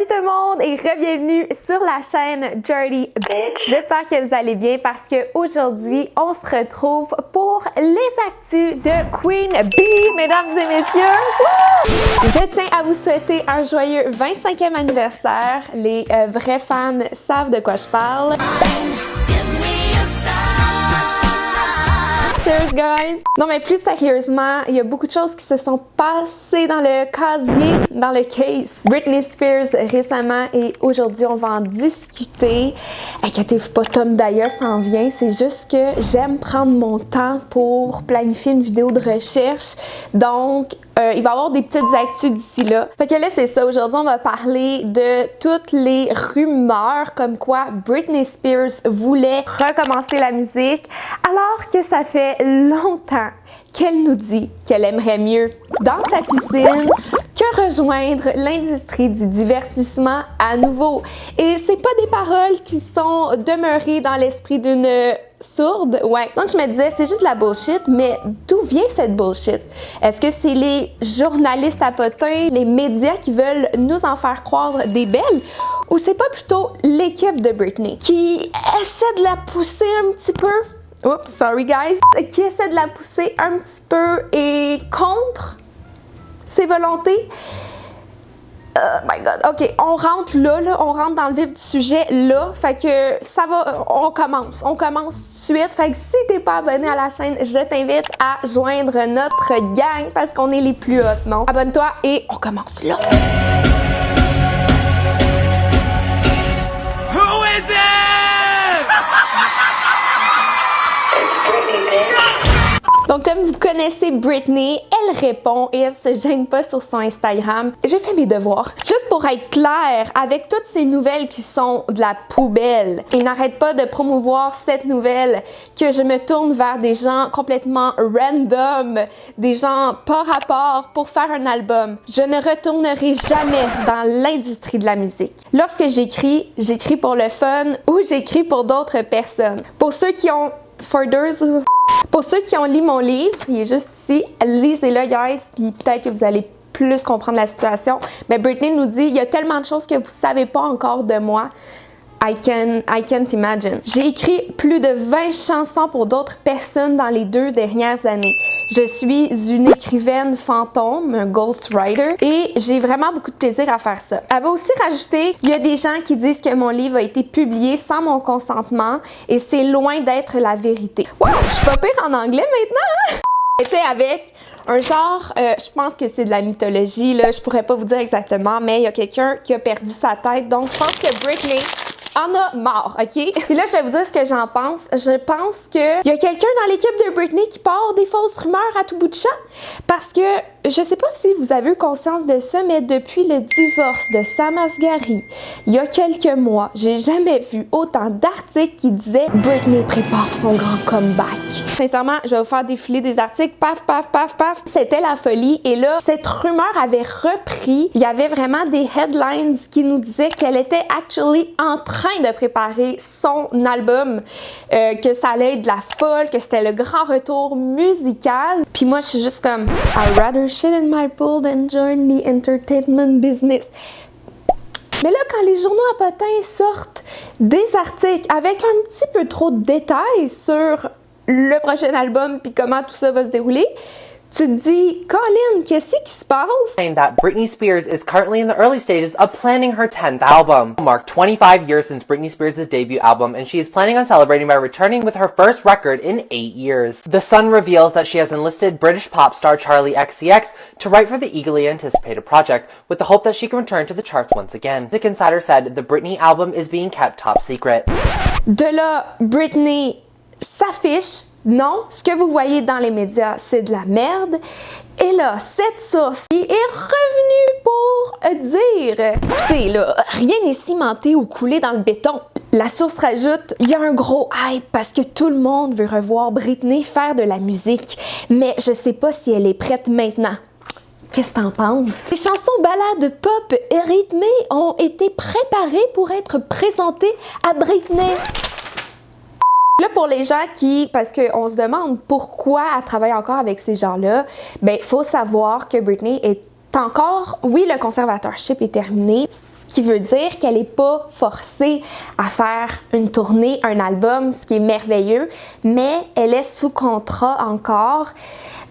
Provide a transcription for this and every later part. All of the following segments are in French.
Salut tout le monde et re-bienvenue sur la chaîne Dirty Bitch. J'espère que vous allez bien parce qu'aujourd'hui, on se retrouve pour les actus de Queen Bee, mesdames et messieurs. Woo! Je tiens à vous souhaiter un joyeux 25e anniversaire. Les vrais fans savent de quoi je parle. Cheers, guys! Non, mais plus sérieusement, il y a beaucoup de choses qui se sont passées dans le casier, dans le case. Britney Spears récemment et aujourd'hui, on va en discuter. Inquiétez-vous pas, Tom Daya s'en vient. C'est juste que j'aime prendre mon temps pour planifier une vidéo de recherche. Donc, il va y avoir des petites actus d'ici là. Fait que là, c'est ça. Aujourd'hui, on va parler de toutes les rumeurs comme quoi Britney Spears voulait recommencer la musique alors que ça fait longtemps qu'elle nous dit qu'elle aimerait mieux dans sa piscine que rejoindre l'industrie du divertissement à nouveau. Et c'est pas des paroles qui sont demeurées dans l'esprit d'une sourde, ouais. Donc je me disais, c'est juste de la bullshit, mais d'où vient cette bullshit? Est-ce que c'est les journalistes à potins, les médias qui veulent nous en faire croire des belles? Ou c'est pas plutôt l'équipe de Britney qui essaie de la pousser un petit peu? Oups, sorry guys. Qui essaie de la pousser un petit peu et contre ses volontés? Oh my god. OK, on rentre là, on rentre dans le vif du sujet là. Fait que ça va, on commence tout de suite. Fait que si t'es pas abonné à la chaîne, je t'invite à joindre notre gang parce qu'on est les plus hot, non? Abonne-toi et on commence là. Who is it? Donc, comme vous connaissez Britney, elle répond et elle se gêne pas sur son Instagram. J'ai fait mes devoirs. Juste pour être claire, avec toutes ces nouvelles qui sont de la poubelle, il n'arrête pas de promouvoir cette nouvelle que je me tourne vers des gens complètement random, des gens pas rapport pour faire un album. Je ne retournerai jamais dans l'industrie de la musique. Lorsque j'écris pour le fun ou j'écris pour d'autres personnes. Pour ceux qui ont Pour ceux qui ont lu mon livre, il est juste ici, lisez-le guys, puis peut-être que vous allez plus comprendre la situation. Mais Britney nous dit, il y a tellement de choses que vous savez pas encore de moi. I can't imagine. J'ai écrit plus de 20 chansons pour d'autres personnes dans les 2 dernières années. Je suis une écrivaine fantôme, un ghostwriter, et j'ai vraiment beaucoup de plaisir à faire ça. Elle va aussi rajouter, il y a des gens qui disent que mon livre a été publié sans mon consentement et c'est loin d'être la vérité. Wow, je suis pas pire en anglais maintenant, hein? J'étais avec un genre, je pense que c'est de la mythologie, là, je pourrais pas vous dire exactement, mais il y a quelqu'un qui a perdu sa tête, donc je pense que Britney en a marre, OK? Et là, je vais vous dire ce que j'en pense. Je pense qu'il y a quelqu'un dans l'équipe de Britney qui part des fausses rumeurs à tout bout de champ. Parce que, je sais pas si vous avez eu conscience de ça, mais depuis le divorce de Sam Asghari, il y a quelques mois, j'ai jamais vu autant d'articles qui disaient « Britney prépare son grand comeback ». Sincèrement, je vais vous faire défiler des articles, paf, paf, paf, paf. C'était la folie. Et là, cette rumeur avait repris. Il y avait vraiment des headlines qui nous disaient qu'elle était actually en train de préparer son album, que ça allait être de la folle, que c'était le grand retour musical. Puis moi, je suis juste comme I'd rather shit in my pool than join the entertainment business. Mais là, quand les journaux à potins sortent des articles avec un petit peu trop de détails sur le prochain album puis comment tout ça va se dérouler, tu te dis, Colin, qu'est-ce qui se passe? Saying that Britney Spears is currently in the early stages of planning her 10th album. It marked 25 years since Britney Spears' debut album, and she is planning on celebrating by returning with her first record in 8 years. The Sun reveals that she has enlisted British pop star Charlie XCX to write for the eagerly anticipated project, with the hope that she can return to the charts once again. Music Insider said the Britney album is being kept top secret. De là, Britney s'affiche. Non, ce que vous voyez dans les médias, c'est de la merde. Et là, cette source qui est revenue pour dire, écoutez, là, rien n'est cimenté ou coulé dans le béton. La source rajoute, il y a un gros hype parce que tout le monde veut revoir Britney faire de la musique. Mais je sais pas si elle est prête maintenant. Qu'est-ce que t'en penses? Les chansons ballades pop et rythmées ont été préparées pour être présentées à Britney. Là, pour les gens qui, parce qu'on se demande pourquoi elle travaille encore avec ces gens-là, ben, il faut savoir que Britney est encore, oui, le conservatorship est terminé, ce qui veut dire qu'elle n'est pas forcée à faire une tournée, un album, ce qui est merveilleux, mais elle est sous contrat encore,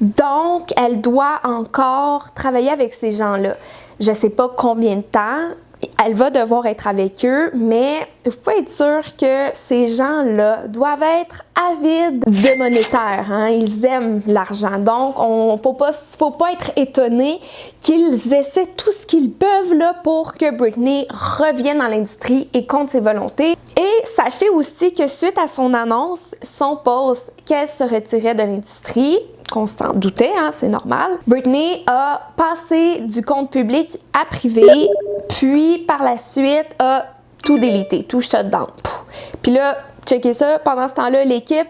donc elle doit encore travailler avec ces gens-là. Je sais pas combien de temps, elle va devoir être avec eux, mais vous pouvez être sûr que ces gens-là doivent être avides de monétaire. Hein? Ils aiment l'argent. Donc, faut pas être étonné qu'ils essaient tout ce qu'ils peuvent là, pour que Britney revienne dans l'industrie et compte ses volontés. Et sachez aussi que suite à son annonce, son post qu'elle se retirait de l'industrie, qu'on s'en doutait, hein, c'est normal. Britney a passé du compte public à privé, puis par la suite a tout délité, tout shut down. Puis là, checkez ça, pendant ce temps-là, l'équipe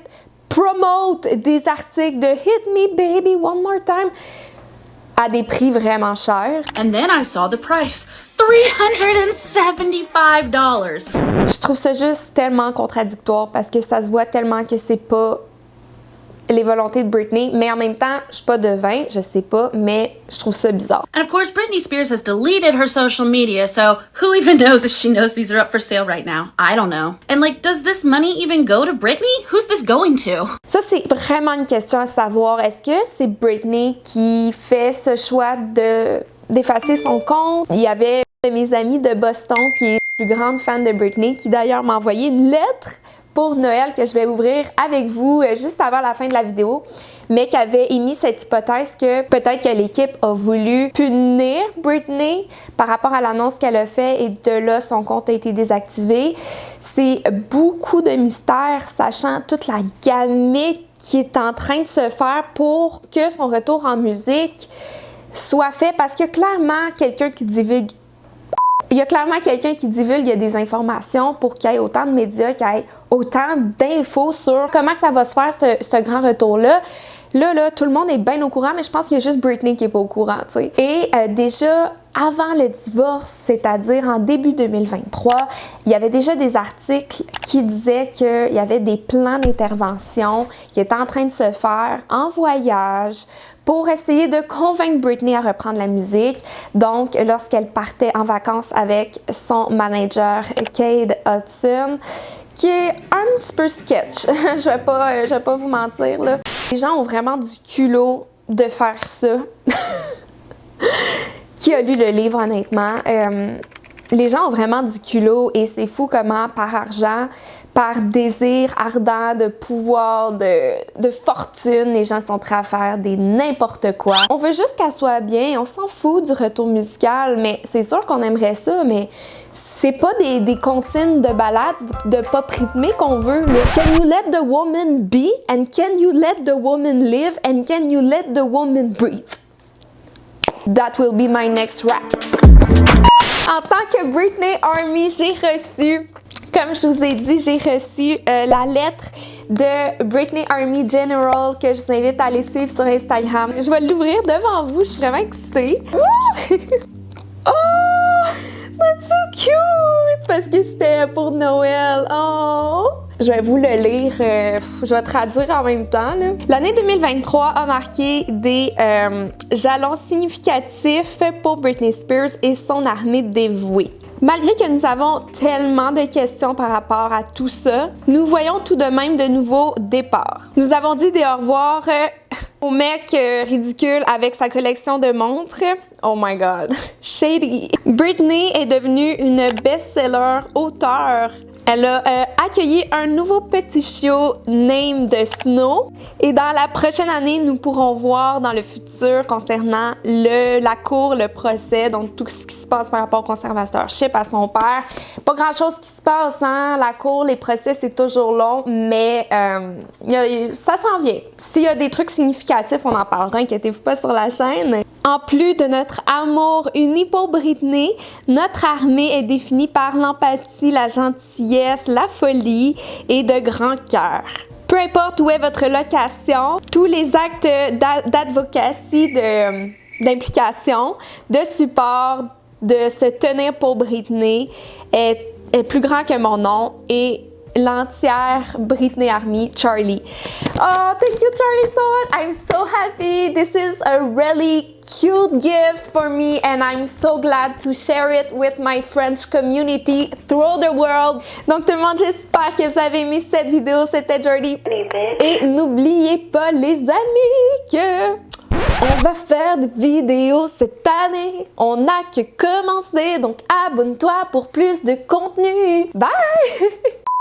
promote des articles de Hit Me Baby One More Time à des prix vraiment chers. And then I saw the price. $375. Je trouve ça juste tellement contradictoire parce que ça se voit tellement que c'est pas les volontés de Britney, mais en même temps, je suis pas devin, je sais pas, mais je trouve ça bizarre. And of course, Britney Spears has deleted her social media, so who even knows if she knows these are up for sale right now? I don't know. And like, does this money even go to Britney? Who's this going to? Ça, c'est vraiment une question à savoir. Est-ce que c'est Britney qui fait ce choix d'effacer son compte? Il y avait une de mes amies de Boston qui est une plus grande fan de Britney, qui d'ailleurs m'a envoyé une lettre pour Noël que je vais ouvrir avec vous juste avant la fin de la vidéo, mais qui avait émis cette hypothèse que peut-être que l'équipe a voulu punir Britney par rapport à l'annonce qu'elle a faite et de là, son compte a été désactivé. C'est beaucoup de mystère, sachant toute la gamique qui est en train de se faire pour que son retour en musique soit fait, parce que clairement, il y a clairement quelqu'un qui divulgue des informations pour qu'il y ait autant de médias, qu'il y ait autant d'infos sur comment que ça va se faire, ce grand retour-là. Là, tout le monde est bien au courant, mais je pense qu'il y a juste Britney qui n'est pas au courant, tu sais. Et déjà, avant le divorce, c'est-à-dire en début 2023, il y avait déjà des articles qui disaient qu'il y avait des plans d'intervention qui étaient en train de se faire en voyage pour essayer de convaincre Britney à reprendre la musique. Donc, lorsqu'elle partait en vacances avec son manager Cade Hudson, qui est un petit peu sketch, je vais pas vous mentir, là. Les gens ont vraiment du culot de faire ça. Qui a lu le livre, honnêtement? Les gens ont vraiment du culot et c'est fou comment, par argent, par désir ardent de pouvoir, de fortune, les gens sont prêts à faire des n'importe quoi. On veut juste qu'elle soit bien, on s'en fout du retour musical, mais c'est sûr qu'on aimerait ça, mais c'est pas des comptines de ballades de pop rythmé qu'on veut. Là. Can you let the woman be? And can you let the woman live? And can you let the woman breathe? That will be my next rap. En tant que Britney Army, j'ai reçu, comme je vous ai dit, j'ai reçu la lettre de Britney Army General que je vous invite à aller suivre sur Instagram. Je vais l'ouvrir devant vous, je suis vraiment excitée. Oh! That's so cute! Parce que c'était pour Noël. Oh! Je vais vous le lire, je vais traduire en même temps. L'année 2023 a marqué des jalons significatifs pour Britney Spears et son armée dévouée. Malgré que nous avons tellement de questions par rapport à tout ça, nous voyons tout de même de nouveaux départs. Nous avons dit des au revoir au mec ridicule avec sa collection de montres. Oh my god, shady. Britney est devenue une best-seller auteure. Elle a accueilli un nouveau petit show named Snow et dans la prochaine année, nous pourrons voir dans le futur concernant la cour, le procès, donc tout ce qui se passe par rapport au conservatorship à son père. Pas grand-chose qui se passe, hein? La cour, les procès, c'est toujours long, mais ça s'en vient. S'il y a des trucs significatifs, on en parlera, inquiétez-vous pas sur la chaîne. En plus de notre amour uni pour Britney, notre armée est définie par l'empathie, la gentillesse, la folie et de grands cœurs. Peu importe où est votre location, tous les actes d'advocacy, d'implication, de support, de se tenir pour Britney est plus grand que mon nom et l'entière Britney Army, Charlie. Oh, thank you, Charlie, so much. I'm so happy. This is a really cute gift for me and I'm so glad to share it with my French community throughout the world. Donc tout le monde, j'espère que vous avez aimé cette vidéo. C'était Jordy. Et n'oubliez pas, les amis, que on va faire des vidéos cette année. On n'a que commencé, donc abonne-toi pour plus de contenu. Bye!